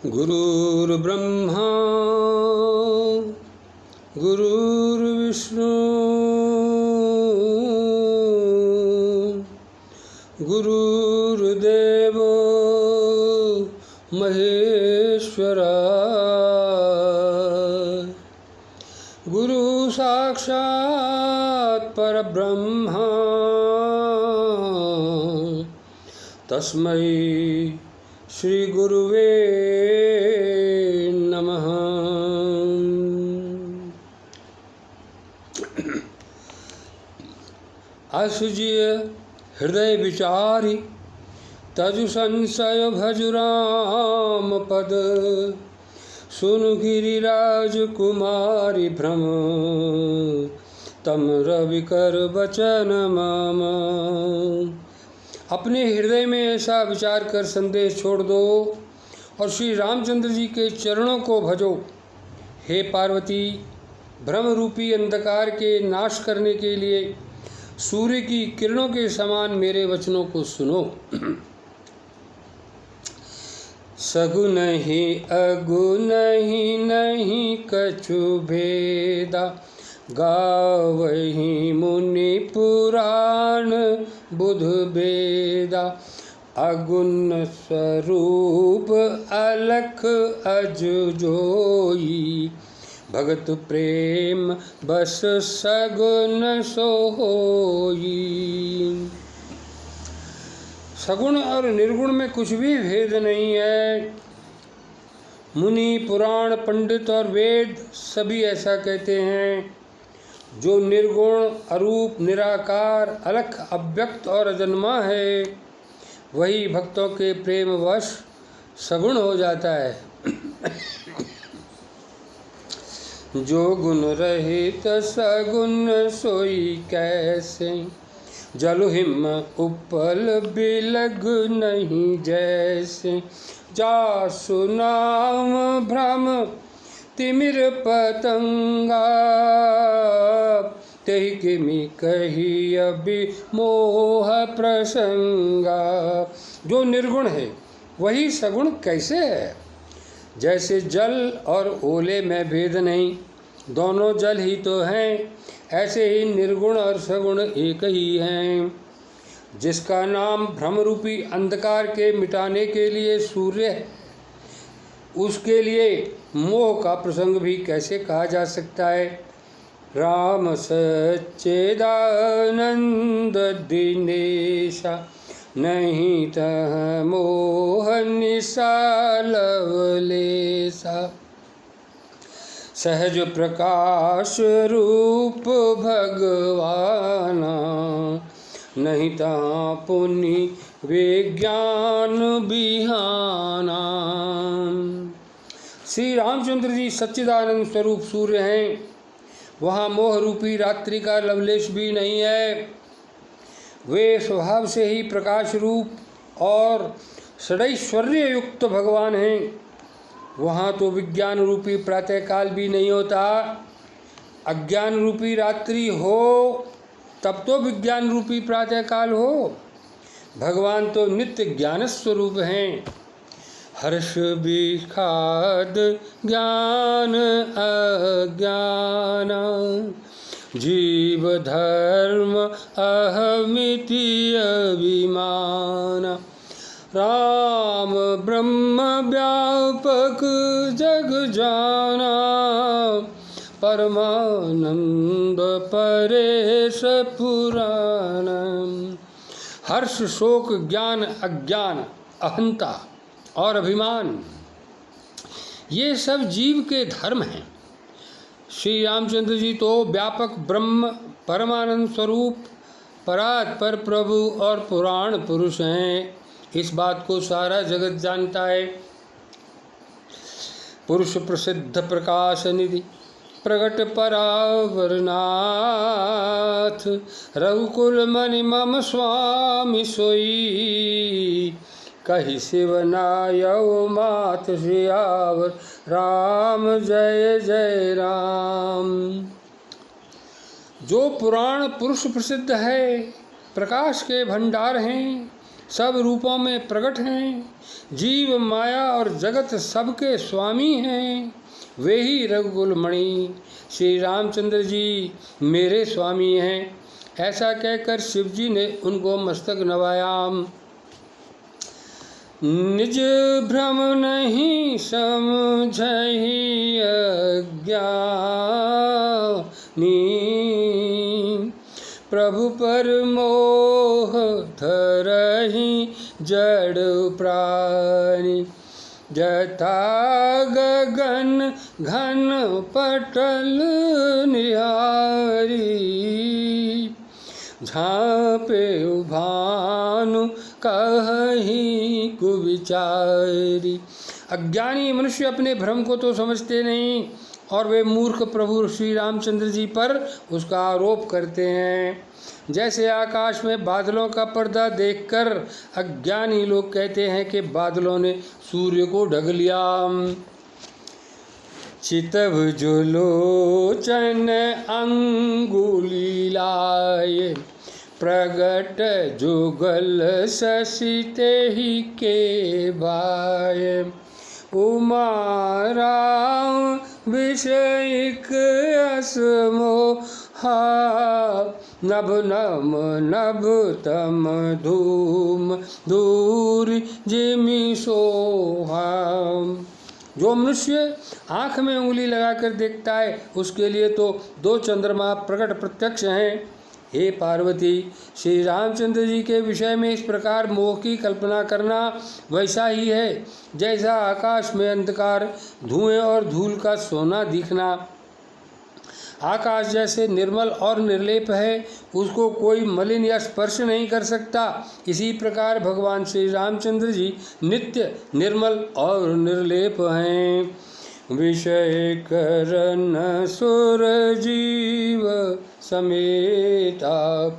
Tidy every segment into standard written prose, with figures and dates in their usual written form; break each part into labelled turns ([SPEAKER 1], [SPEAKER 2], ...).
[SPEAKER 1] गुरुर्ब्रह्मा गुरुर्विष्णु गुरुर्देव महेश्वरा गुरु साक्षात् परब्रह्मा तस्मै श्री गुरुवे नमः। असुजिय हृदय विचारी तजु संशय भजु राम पद सुनु गिरिराज कुमारी भ्रम तम रवि कर बचन मामा। अपने हृदय में ऐसा विचार कर संदेश छोड़ दो और श्री रामचंद्र जी के चरणों को भजो। हे पार्वती, भ्रम रूपी अंधकार के नाश करने के लिए सूर्य की किरणों के समान मेरे वचनों को सुनो। सगुन ही अगुन ही नहीं कछु भेदा गावहि मुनि पुराण बुध बेदा। अगुण स्वरूप अलख अज जोई भगत प्रेम बस सगुन सोई। सगुण और निर्गुण में कुछ भी भेद नहीं है। मुनि पुराण पंडित और वेद सभी ऐसा कहते हैं। जो निर्गुण अरूप निराकार अलख अव्यक्त और अजन्मा है वही भक्तों के प्रेम वश सगुण हो जाता है। जो गुण रहित सगुण सोई कैसे जल हिम उपल बिलग नहीं जैसे। जासु नाम भ्रम तिमिर पतंगा तेहि किमि कही अभी मोह प्रसंगा। जो निर्गुण है वही सगुण कैसे है। जैसे जल और ओले में भेद नहीं, दोनों जल ही तो हैं, ऐसे ही निर्गुण और सगुण एक ही हैं। जिसका नाम भ्रम रूपी अंधकार के मिटाने के लिए सूर्य है, उसके लिए मोह का प्रसंग भी कैसे कहा जा सकता है। राम सच्चिदानंद दिनेशा नहीं तह मोह निशा लवलेशा। सहज प्रकाश रूप भगवाना नहीं तहाँ पुनि विज्ञान बिहाना। श्री रामचंद्र जी सच्चिदानंद स्वरूप सूर्य हैं। वहाँ मोह रूपी रात्रि का लवलेश भी नहीं है। वे स्वभाव से ही प्रकाश रूप और षडैश्वर्य युक्त भगवान हैं। वहाँ तो विज्ञान रूपी प्रातःकाल भी नहीं होता। अज्ञान रूपी रात्रि हो तब तो विज्ञान रूपी प्रातःकाल हो। भगवान तो नित्य ज्ञान स्वरूप हैं। हर्ष विषाद ज्ञान अज्ञान जीव धर्म अहमिति अभिमान। राम ब्रह्म व्यापक जग जाना परमानंद परेश पुराण। हर्ष शोक ज्ञान अज्ञान अहंता और अभिमान ये सब जीव के धर्म हैं। श्री रामचंद्र जी तो व्यापक ब्रह्म परमानंद स्वरूप परात्पर प्रभु और पुराण पुरुष हैं। इस बात को सारा जगत जानता है। पुरुष प्रसिद्ध प्रकाश निधि प्रगट परावरनाथ रघुकुल मणि मम स्वामी सोई। कही शिवनायव मात श्रियावर राम जय जय राम। जो पुराण पुरुष प्रसिद्ध है, प्रकाश के भंडार हैं, सब रूपों में प्रकट हैं। जीव माया और जगत सबके स्वामी हैं। वे ही रघुकुल मणि श्री रामचंद्र जी मेरे स्वामी हैं। ऐसा कहकर शिव जी ने उनको मस्तक नवाया। निज भ्रम नहीं समझहि अज्ञानी, प्रभु पर मोह धरहि जड़ प्राणी। जथा गगन घन पटल निहारी, झाँपे भानु कहि कुविचारी। अज्ञानी मनुष्य अपने भ्रम को तो समझते नहीं और वे मूर्ख प्रभु श्री रामचंद्र जी पर उसका आरोप करते हैं। जैसे आकाश में बादलों का पर्दा देखकर अज्ञानी लोग कहते हैं कि बादलों ने सूर्य को ढक लिया। चितव जो लोचन अंगुली लाए, प्रगट जुगल शशि तेहि के भाय। उमा राम विषयिक असमोहा, नभ नम नभ तम धूम धूरि जिमि सोहा। जो मनुष्य आँख में उंगली लगाकर देखता है उसके लिए तो दो चंद्रमा प्रकट प्रत्यक्ष हैं। हे पार्वती, श्री रामचंद्र जी के विषय में इस प्रकार मोह की कल्पना करना वैसा ही है जैसा आकाश में अंधकार, धुएं और धूल का सोना दिखना। आकाश जैसे निर्मल और निर्लेप है, उसको कोई मलिन या स्पर्श नहीं कर सकता। इसी प्रकार भगवान श्री रामचंद्र जी नित्य निर्मल और निर्लेप हैं। विषय करन सुर जीव समेता,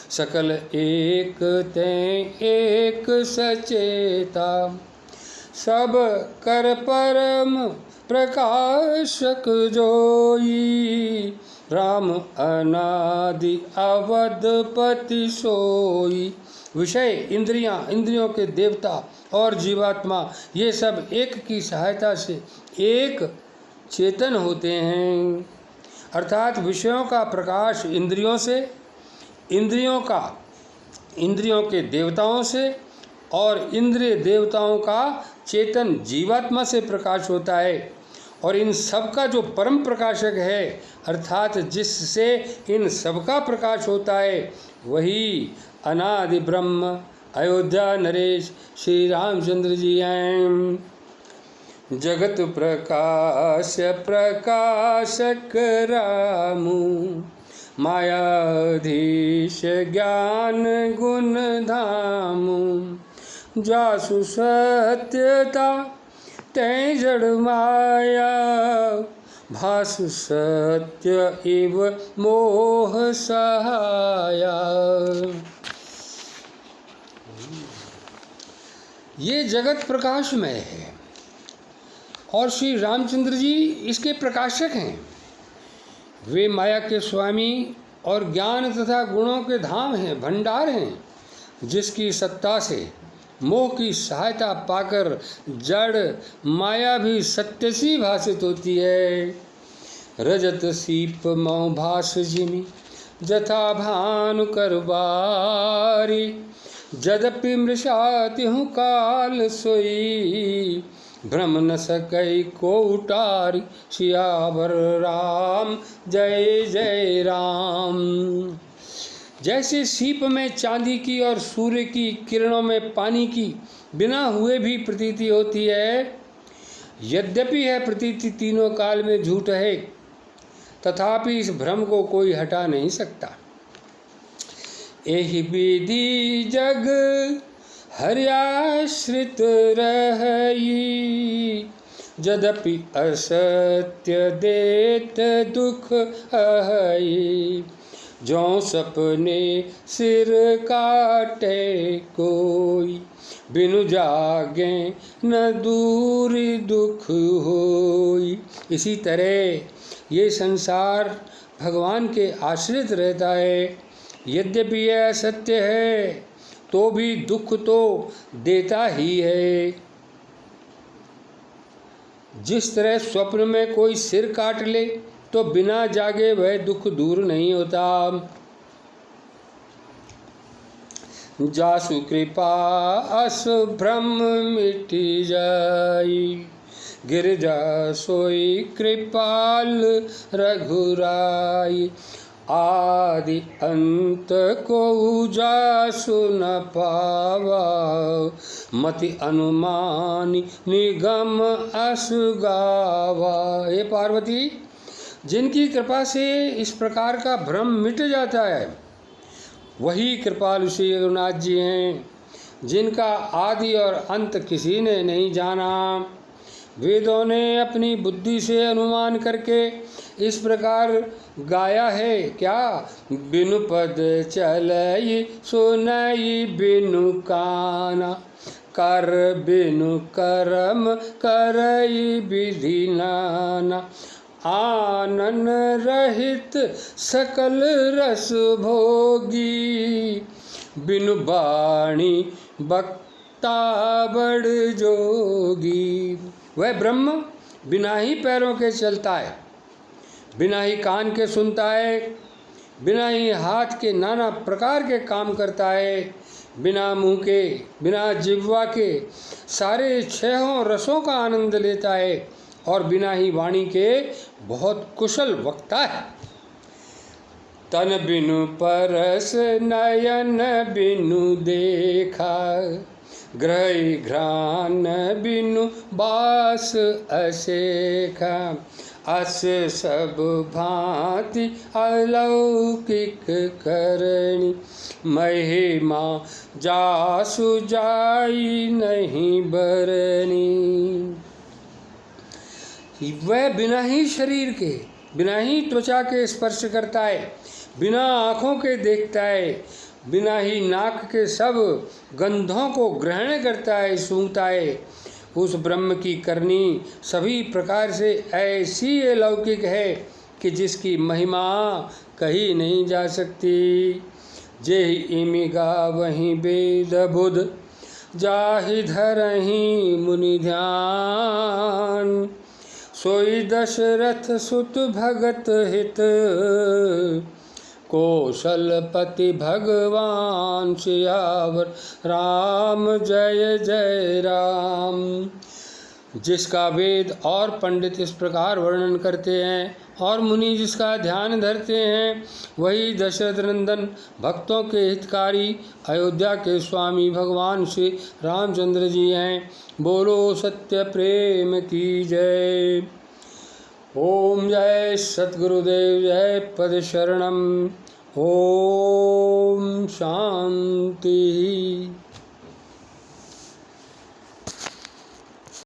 [SPEAKER 1] सकल एक ते एक सचेता। सब कर परम प्रकाशक जोई, राम अनादि अवधपति सोई। विषय, इंद्रियां, इंद्रियों के देवता और जीवात्मा ये सब एक की सहायता से एक चेतन होते हैं। अर्थात विषयों का प्रकाश इंद्रियों से, इंद्रियों के देवताओं से और इंद्रिय देवताओं का चेतन जीवात्मा से प्रकाश होता है। और इन सब का जो परम प्रकाशक है अर्थात जिससे इन सब का प्रकाश होता है वही अनादि ब्रह्म अयोध्या नरेश श्री रामचंद्र जी हैं। जगत प्रकाश प्रकाशक रामू, मायाधीश ज्ञान गुण धामू। जासु सत्यता तै जड़ माया, भासु सत्य इव मोह सहाया। ये जगत प्रकाशमय है और श्री रामचंद्र जी इसके प्रकाशक हैं। वे माया के स्वामी और ज्ञान तथा गुणों के धाम हैं, भंडार हैं, जिसकी सत्ता से मोह की सहायता पाकर जड़ माया भी सत्य सी भाषित होती है। रजत सीप मौ भास जिमि, जथा भानु करबारी। जदपि मृषाति हूँ काल सोई, भ्रम न सकई को उटारी। सियावर राम जय जय राम। जैसे सीप में चांदी की और सूर्य की किरणों में पानी की बिना हुए भी प्रतीति होती है, यद्यपि यह प्रतीति तीनों काल में झूठ है, तथापि इस भ्रम को कोई हटा नहीं सकता। एहि विधि जग हर्याश्रित रही, जदपि असत्य देत दुख अहई। जो सपने सिर काटे कोई, बिनु जागे न दूरी दुख होई। इसी तरह ये संसार भगवान के आश्रित रहता है। यद्यपि यह सत्य है तो भी दुख तो देता ही है। जिस तरह स्वप्न में कोई सिर काट ले तो बिना जागे वह दुख दूर नहीं होता। जासु कृपा अस भ्रम मिटी जाई, गिरजा सोई कृपाल रघुराई। आदि अंत को जासु न पावा, मति अनुमानी निगम अस गावा। हे पार्वती, जिनकी कृपा से इस प्रकार का भ्रम मिट जाता है वही कृपालु श्री रघुनाथ जी हैं, जिनका आदि और अंत किसी ने नहीं जाना। वेदों ने अपनी बुद्धि से अनुमान करके इस प्रकार गाया है क्या? बिनु पद चलई सुनई बिनु काना, कर बिनु करम करई विधि नाना। आनन रहित सकल रस भोगी, बिनु बाणी बक्ता बड़ जोगी। वह ब्रह्म बिना ही पैरों के चलता है, बिना ही कान के सुनता है, बिना ही हाथ के नाना प्रकार के काम करता है, बिना मुंह के, बिना जिह्वा के सारे छहों रसों का आनंद लेता है और बिना ही वाणी के बहुत कुशल वक्ता है। तन बिनु परस नयन बिनु देखा, ग्रही घ्राण बिनु बास असेखा। अस सब भांति अलौकिक करणी, महिमा जासु जाई नहीं बरनी। वह बिना ही शरीर के, बिना ही त्वचा के स्पर्श करता है, बिना आँखों के देखता है, बिना ही नाक के सब गंधों को ग्रहण करता है, सूंघता है। उस ब्रह्म की करनी सभी प्रकार से ऐसी अलौकिक है कि जिसकी महिमा कही नहीं जा सकती। जेहि इमि गावहि वेद बुध, जाहि धरहि मुनि ध्यान। सोई दशरथ सुत भगत हित, कौशलपति भगवान सियावर राम जय जय राम। जिसका वेद और पंडित इस प्रकार वर्णन करते हैं और मुनि जिसका ध्यान धरते हैं, वही दशरथ नंदन भक्तों के हितकारी अयोध्या के स्वामी भगवान श्री रामचंद्र जी हैं। बोलो सत्य प्रेम की जय। ओम जय सद्गुरुदेव जय पद शरणम। ओम शांति।